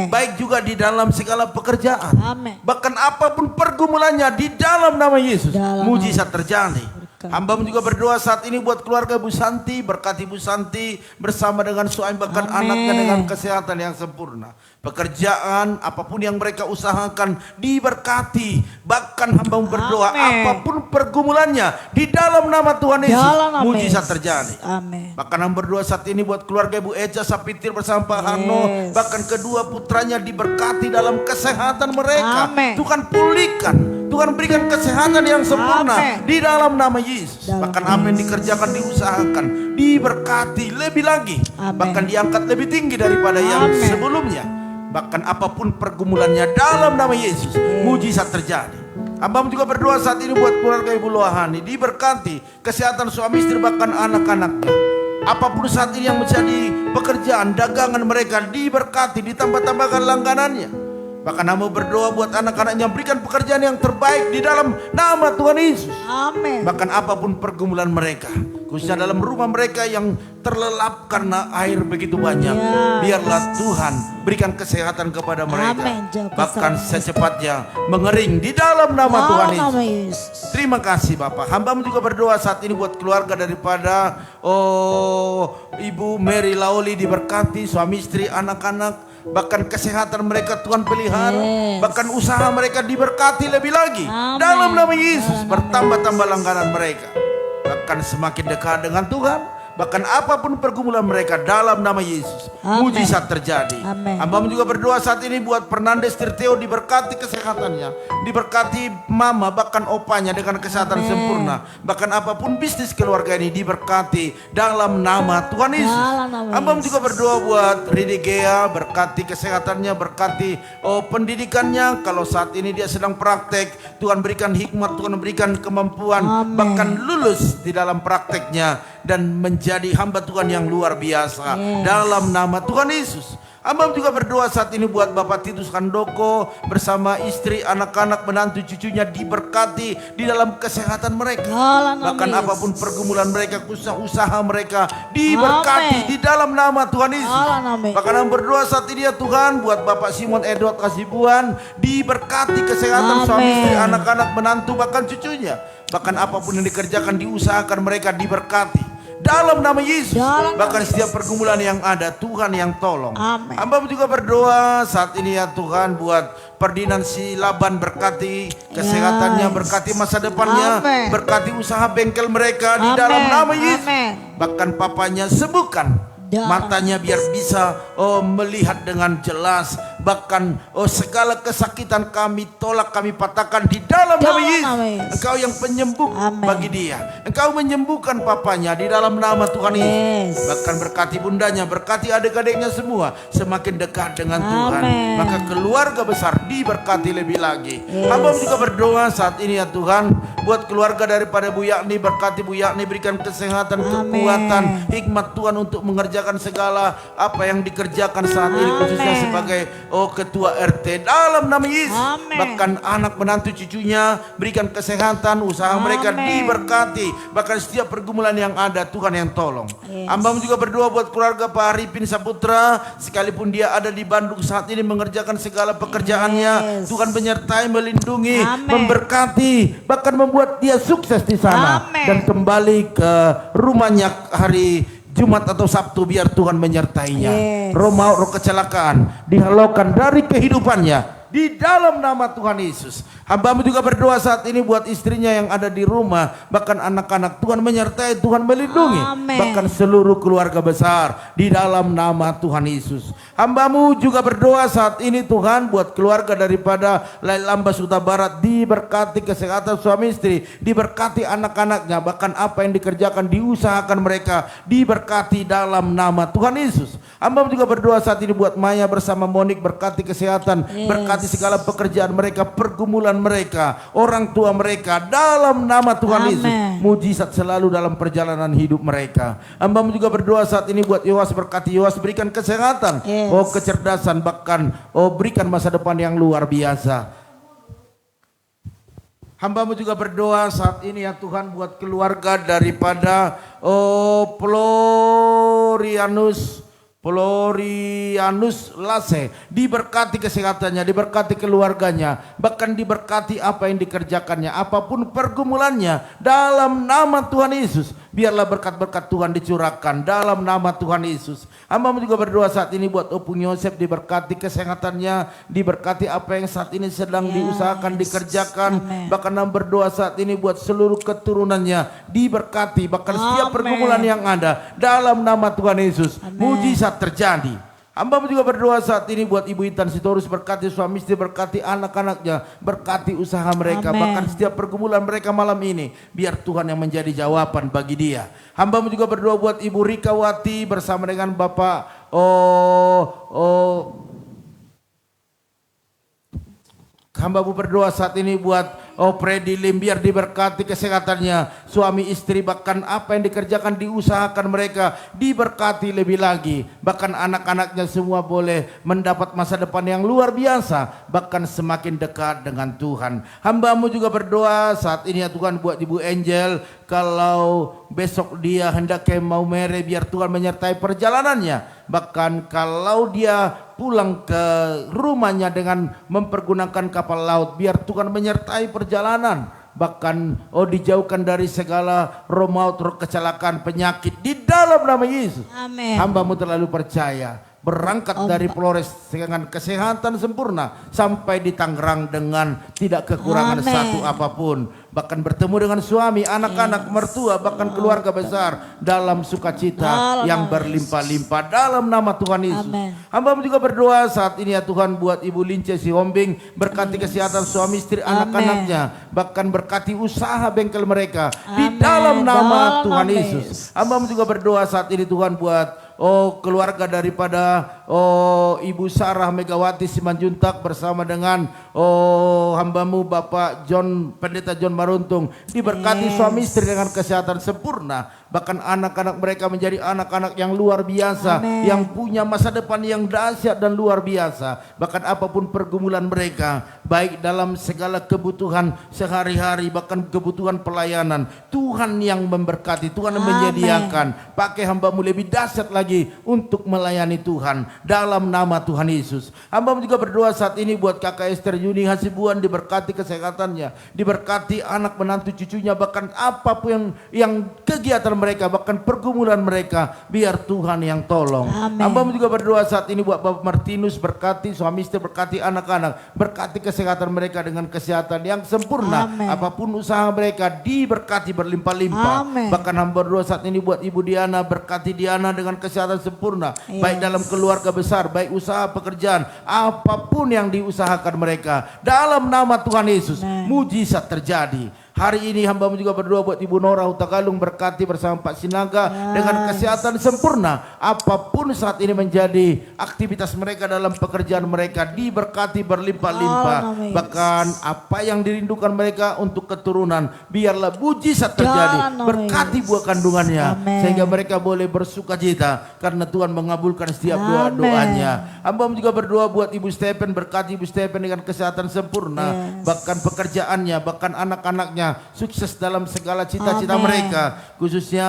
baik juga di dalam segala pekerjaan. Bahkan apapun pergumulannya di dalam nama Yesus, mujizat terjadi. Hamba juga berdoa saat ini buat keluarga Bu Santi, berkati Bu Santi bersama dengan suami bahkan anaknya dengan kesehatan yang sempurna. Pekerjaan apapun yang mereka usahakan diberkati. Bahkan hamba berdoa apapun pergumulannya di dalam nama Tuhan Yesus, mujizat terjadi. Bahkan hamba berdoa saat ini buat keluarga Bu Eja Sapitir bersama Pak Harno, bahkan kedua putranya diberkati dalam kesehatan mereka. Tuhan pulihkan, Tuhan berikan kesehatan yang sempurna di dalam nama Yesus. Bahkan apa yang dikerjakan, diusahakan, diberkati lebih lagi, bahkan diangkat lebih tinggi daripada yang sebelumnya. Bahkan apapun pergumulannya dalam nama Yesus, mujizat terjadi. Hamba juga berdoa saat ini buat keluarga Ibu Lohani, diberkati kesehatan suami istri bahkan anak-anaknya. Apapun saat ini yang menjadi pekerjaan, dagangan mereka diberkati, ditambah-tambahkan langganannya. Bahkan hamba berdoa buat anak-anaknya, berikan pekerjaan yang terbaik di dalam nama Tuhan Yesus. Bahkan apapun pergumulan mereka, khususnya dalam rumah mereka yang terlelap karena air begitu banyak, biarlah Tuhan berikan kesehatan kepada mereka. Bahkan secepatnya mengering di dalam nama Tuhan Yesus. Terima kasih Bapak. Hamba juga berdoa saat ini buat keluarga daripada Ibu Mary Laoli, diberkati suami istri anak-anak, bahkan kesehatan mereka Tuhan pelihara, bahkan usaha mereka diberkati lebih lagi dalam nama Yesus. Bertambah-tambah langganan mereka, bahkan semakin dekat dengan Tuhan. Bahkan apapun pergumulan mereka dalam nama Yesus, mujizat terjadi. Hamba juga berdoa saat ini buat Fernandes Tirteo, diberkati kesehatannya, diberkati mama bahkan opanya dengan kesehatan sempurna. Bahkan apapun bisnis keluarga ini diberkati dalam nama Tuhan Yesus. Hamba juga berdoa buat Ridi Gea, berkati kesehatannya, berkati pendidikannya. Kalau saat ini dia sedang praktek, Tuhan berikan hikmat, Tuhan berikan kemampuan, bahkan lulus di dalam prakteknya dan menjadi hamba Tuhan yang luar biasa dalam nama Tuhan Yesus. Hamba juga berdoa saat ini buat Bapak Titus Handoko bersama istri, anak-anak, menantu, cucunya, diberkati di dalam kesehatan mereka. Bahkan apapun pergumulan mereka, usaha mereka diberkati di dalam nama Tuhan Yesus. Bahkan hamba berdoa saat ini ya Tuhan buat Bapak Simon Edward Kasibuan, diberkati kesehatan suami istri, anak-anak, menantu, bahkan cucunya. Bahkan apapun yang dikerjakan, diusahakan mereka diberkati dalam nama Yesus. Bahkan setiap pergumulan yang ada, Tuhan yang tolong. Hamba juga berdoa saat ini ya Tuhan buat Ferdinand Silaban, berkati kesehatannya, berkati masa depannya, berkati usaha bengkel mereka di dalam nama Yesus. Bahkan papanya sembuhkan matanya biar bisa melihat dengan jelas. Bahkan segala kesakitan kami tolak, kami patahkan di dalam nama Yesus. Engkau yang penyembuh bagi dia. Engkau menyembuhkan papanya di dalam nama Tuhan Yesus. Bahkan berkati bundanya, berkati adik-adiknya semua semakin dekat dengan Tuhan. Maka keluarga besar diberkati lebih lagi. Hamba juga berdoa saat ini ya Tuhan buat keluarga daripada Bu Yakni, berkati Bu Yakni, berikan kesehatan, kekuatan, hikmat Tuhan untuk mengerjakan segala apa yang dikerjakan saat ini, khususnya sebagai ketua RT dalam nama Yesus. Bahkan anak menantu cucunya berikan kesehatan, usaha mereka diberkati. Bahkan setiap pergumulan yang ada Tuhan yang tolong. Hamba juga berdoa buat keluarga Pak Arifin Saputra, sekalipun dia ada di Bandung saat ini mengerjakan segala pekerjaannya, Tuhan menyertai, melindungi, memberkati, bahkan membuat dia sukses di sana dan kembali ke rumahnya hari Jumat atau Sabtu, biar Tuhan menyertainya. Roh maut, roh kecelakaan dihalaukan dari kehidupannya di dalam nama Tuhan Yesus. Hambamu juga berdoa saat ini buat istrinya yang ada di rumah, bahkan anak-anak. Tuhan menyertai, Tuhan melindungi, Amin. bahkan seluruh keluarga besar di dalam nama Tuhan Yesus. Hambamu juga berdoa saat ini Tuhan buat keluarga daripada Lambas Huta Barat, diberkati kesehatan suami istri, diberkati anak-anaknya, bahkan apa yang dikerjakan, diusahakan mereka, diberkati dalam nama Tuhan Yesus. Hambamu juga berdoa saat ini buat Maya bersama Monik, berkati kesehatan, berkati segala pekerjaan mereka, pergumulan mereka, orang tua mereka dalam nama Tuhan Amen. Yesus. Mujizat selalu dalam perjalanan hidup mereka. Hambamu juga berdoa saat ini buat Yowas, berkati Yowas, berikan kesehatan, kecerdasan, bahkan berikan masa depan yang luar biasa. Hambamu juga berdoa saat ini ya Tuhan buat keluarga daripada Florianus Lase, diberkati kesehatannya, diberkati keluarganya, bahkan diberkati apa yang dikerjakannya, apapun pergumulannya dalam nama Tuhan Yesus. Biarlah berkat-berkat Tuhan dicurahkan dalam nama Tuhan Yesus. Hambamu juga berdoa saat ini buat Opung Yosef, diberkati kesehatannya, diberkati apa yang saat ini sedang diusahakan, dikerjakan. Amen. Bahkan berdoa saat ini buat seluruh keturunannya, diberkati, bahkan setiap Amen. pergumulan yang ada dalam nama Tuhan Yesus. Amen. Mujizat terjadi. Hambamu juga berdoa saat ini buat Ibu Intan Sitorus, berkati suami istri, berkati anak-anaknya, berkati usaha mereka, Amen. bahkan setiap pergumulan mereka malam ini, biar Tuhan yang menjadi jawaban bagi dia. Hambamu juga berdoa buat Ibu Rikawati bersama dengan Bapak Hambamu berdoa saat ini buat Freddy Lim, biar diberkati kesehatannya, suami istri, bahkan apa yang dikerjakan, diusahakan mereka, diberkati lebih lagi. Bahkan anak-anaknya semua boleh mendapat masa depan yang luar biasa, bahkan semakin dekat dengan Tuhan. Hambamu juga berdoa saat ini ya Tuhan buat Ibu Angel, kalau besok dia hendak ke Maumere, biar Tuhan menyertai perjalanannya. Bahkan kalau dia pulang ke rumahnya dengan mempergunakan kapal laut, biar Tuhan menyertai perjalanan, bahkan dijauhkan dari segala roh maut, roh kecelakaan, penyakit di dalam nama Yesus. Amin. Hambamu terlalu percaya, berangkat dari Flores dengan kesehatan sempurna sampai di Tangerang dengan tidak kekurangan Amin. satu apapun, bahkan bertemu dengan suami, anak-anak, mertua, bahkan keluarga besar dalam sukacita yang berlimpah-limpah dalam nama Tuhan Yesus. Amin. Hambamu juga berdoa saat ini ya Tuhan buat Ibu Lince Sihombing, berkati kesehatan suami istri, anak-anaknya, bahkan berkati usaha bengkel mereka di dalam nama Tuhan Yesus. Hambamu juga berdoa saat ini Tuhan buat keluarga daripada Ibu Sarah Megawati Simanjuntak bersama dengan hambamu Bapak Pendeta John Maruntung, diberkati suami istri dengan kesehatan sempurna, bahkan anak-anak mereka menjadi anak-anak yang luar biasa. Amen. Yang punya masa depan yang dahsyat dan luar biasa, bahkan apapun pergumulan mereka, baik dalam segala kebutuhan sehari-hari, bahkan kebutuhan pelayanan, Tuhan yang memberkati, Tuhan yang menyediakan. Pakai hambamu lebih dahsyat lagi untuk melayani Tuhan dalam nama Tuhan Yesus. Hambamu juga berdoa saat ini buat kakak Esther Yuni Hasibuan, diberkati kesehatannya, diberkati anak menantu cucunya, bahkan apapun yang kegiatan mereka, bahkan pergumulan mereka, biar Tuhan yang tolong. Hambamu juga berdoa saat ini buat Bapak Martinus, berkati suami istri, berkati anak-anak, berkati kesehatan mereka dengan kesehatan yang sempurna. Amen. Apapun usaha mereka diberkati berlimpah-limpah. Amen. Bahkan hamba berdoa saat ini buat Ibu Diana, berkati Diana dengan kesehatan sempurna, baik dalam keluarga besar, baik usaha pekerjaan, apapun yang diusahakan mereka dalam nama Tuhan Yesus. Mujizat terjadi. Hari ini hambamu juga berdoa buat Ibu Nora Hutagalung, berkati bersama Pak Sinaga dengan kesehatan sempurna. Apapun saat ini menjadi aktivitas mereka dalam pekerjaan mereka, diberkati berlimpah-limpah. Bahkan apa yang dirindukan mereka untuk keturunan, biarlah mujizat terjadi. Berkati buah kandungannya, sehingga mereka boleh bersuka cita karena Tuhan mengabulkan setiap doa-doanya. Hambamu juga berdoa buat Ibu Stephen, berkati Ibu Stephen dengan kesehatan sempurna. Bahkan pekerjaannya, bahkan anak-anaknya, mereka, sukses dalam segala cita-cita Amin. mereka. Khususnya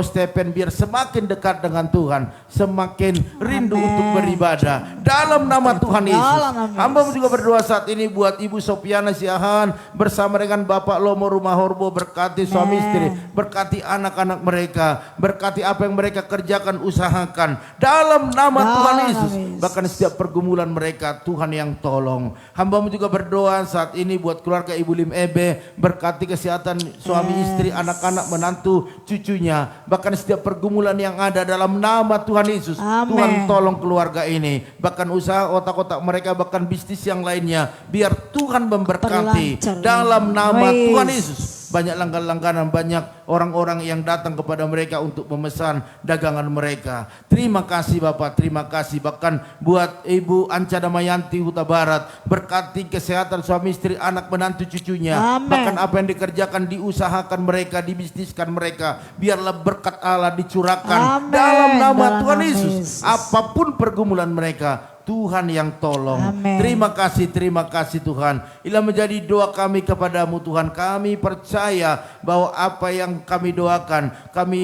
Stephen biar semakin dekat dengan Tuhan, semakin rindu untuk beribadah dalam nama Tuhan Yesus. Dalam nama Hamba juga berdoa saat ini buat Ibu Sopiana Siahan bersama dengan Bapak Lomo Rumah Horbo, berkati suami istri, berkati anak-anak mereka, berkati apa yang mereka kerjakan, usahakan dalam nama Tuhan Yesus. Bahkan setiap pergumulan mereka Tuhan yang tolong. Hamba juga berdoa saat ini buat keluarga Ibu Lim Ebe, berkati kesehatan suami istri, anak-anak, menantu, cucunya. Bahkan setiap pergumulan yang ada dalam nama Tuhan Yesus. Amin. Tuhan tolong keluarga ini. Bahkan usaha otak-otak mereka, bahkan bisnis yang lainnya. Biar Tuhan memberkati Perlancar. dalam nama Wis. Tuhan Yesus. Banyak langganan, banyak orang-orang yang datang kepada mereka untuk memesan dagangan mereka. Terima kasih Bapak, terima kasih. Bahkan buat Ibu Anca Damayanti Huta Barat, berkati kesehatan suami istri, anak, menantu, cucunya. Amin. Bahkan apa yang dikerjakan, diusahakan mereka, dibisniskan mereka, biarlah berkat Allah dicurahkan Amin. dalam nama Dalam Tuhan nama Yesus. Yesus. Apapun pergumulan mereka, Tuhan yang tolong. Amin. Terima kasih Tuhan. Inilah menjadi doa kami kepadamu Tuhan. Kami percaya bahwa apa yang kami doakan, kami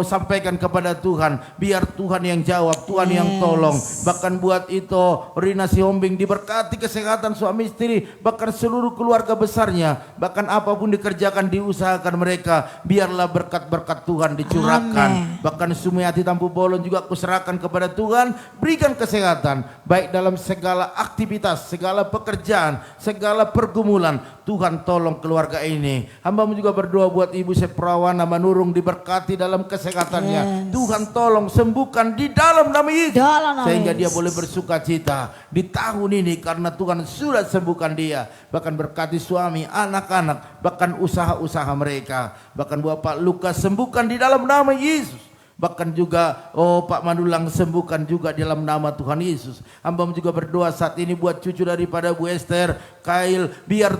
sampaikan kepada Tuhan. Biar Tuhan yang jawab, Tuhan yang tolong. Bahkan buat itu Rina Sihombing diberkati kesehatan suami istri, bahkan seluruh keluarga besarnya. Bahkan apapun dikerjakan, diusahakan mereka, biarlah berkat-berkat Tuhan dicurahkan. Amin. Bahkan Sumiati Tampu Bolon juga kuserahkan kepada Tuhan. Berikan kesehatan baik dalam segala aktivitas, segala pekerjaan, segala pergumulan. Tuhan tolong keluarga ini. Hamba-Mu juga berdoa buat Ibu Seprawana Manurung, diberkati dalam kesehatannya. Tuhan tolong sembuhkan di dalam nama Yesus, Dalam nama sehingga dia Yesus. boleh bersuka cita di tahun ini karena Tuhan sudah sembuhkan dia. Bahkan berkati suami, anak-anak, bahkan usaha-usaha mereka. Bahkan Bapak Lukas sembuhkan di dalam nama Yesus. Bahkan juga Pak Manulang sembuhkan juga dalam nama Tuhan Yesus. Hamba juga berdoa saat ini buat cucu daripada Bu Esther, Kail, biar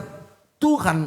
Tuhan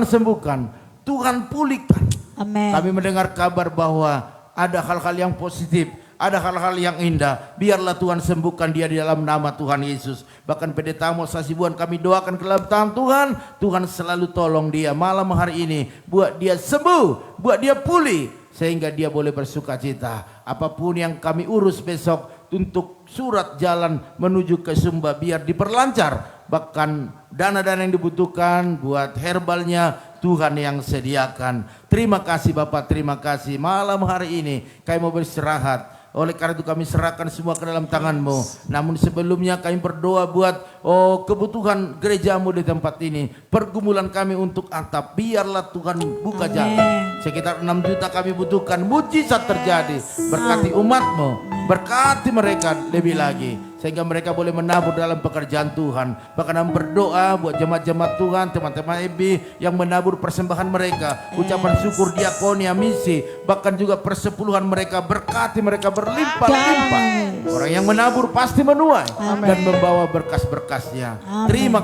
sembuhkan, Tuhan pulihkan. Amin. Kami mendengar kabar bahwa ada hal-hal yang positif, ada hal-hal yang indah. Biarlah Tuhan sembuhkan dia di dalam nama Tuhan Yesus. Bahkan Pendeta Amos Sasibuan kami doakan ke dalam tangan Tuhan. Tuhan selalu tolong dia malam hari ini, buat dia sembuh, buat dia pulih, sehingga dia boleh bersuka cita. Apapun yang kami urus besok untuk surat jalan menuju ke Sumba, biar diperlancar. Bahkan dana-dana yang dibutuhkan buat herbalnya, Tuhan yang sediakan. Terima kasih Bapak, terima kasih. Malam hari ini kami mau beristirahat. Oleh karena itu kami serahkan semua ke dalam tangan-Mu. Namun sebelumnya kami berdoa buat kebutuhan gereja-Mu di tempat ini. Pergumulan kami untuk atap, biarlah Tuhan buka jalan. Sekitar 6 juta kami butuhkan, mujizat terjadi. Berkati umat-Mu, berkati mereka lebih lagi, sehingga mereka boleh menabur dalam pekerjaan Tuhan. Bahkan kami berdoa buat jemaat-jemaat Tuhan, teman-teman EB yang menabur persembahan mereka, ucapan syukur, diakonia, misi, bahkan juga persepuluhan mereka. Berkati mereka berlimpah-limpah. Orang yang menabur pasti menuai dan membawa berkas-berkasnya. Terima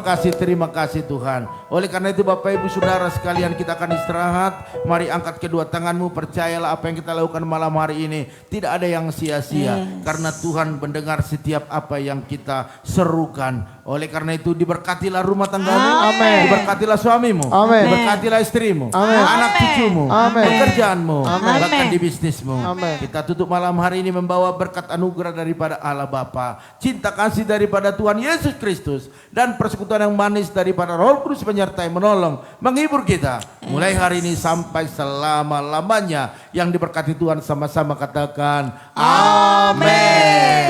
kasih Tuhan. Oleh karena itu Bapak Ibu Saudara sekalian, kita akan istirahat. Mari angkat kedua tanganmu, percayalah apa yang kita lakukan malam hari ini tidak ada yang sia-sia, karena Tuhan mendengar setiap apa yang kita serukan. Oleh karena itu diberkatilah rumah tanggamu, diberkatilah suamimu, diberkatilah istrimu, anak cucumu, pekerjaanmu, bahkan di bisnismu. Kita tutup malam hari ini membawa berkat anugerah daripada Allah Bapa, cinta kasih daripada Tuhan Yesus Kristus, dan persekutuan yang manis daripada Roh Kudus penyertai, menolong, menghibur kita mulai hari ini sampai selama-lamanya. Yang diberkati Tuhan sama-sama katakan amin.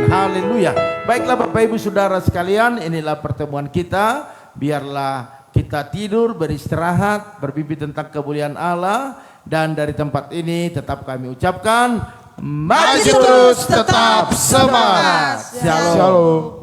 Haleluya. Baiklah Bapak Ibu Saudara sekalian, inilah pertemuan kita. Biarlah kita tidur, beristirahat, bermimpi tentang kemuliaan Allah. Dan dari tempat ini tetap kami ucapkan maju terus, tetap semangat. Shalom.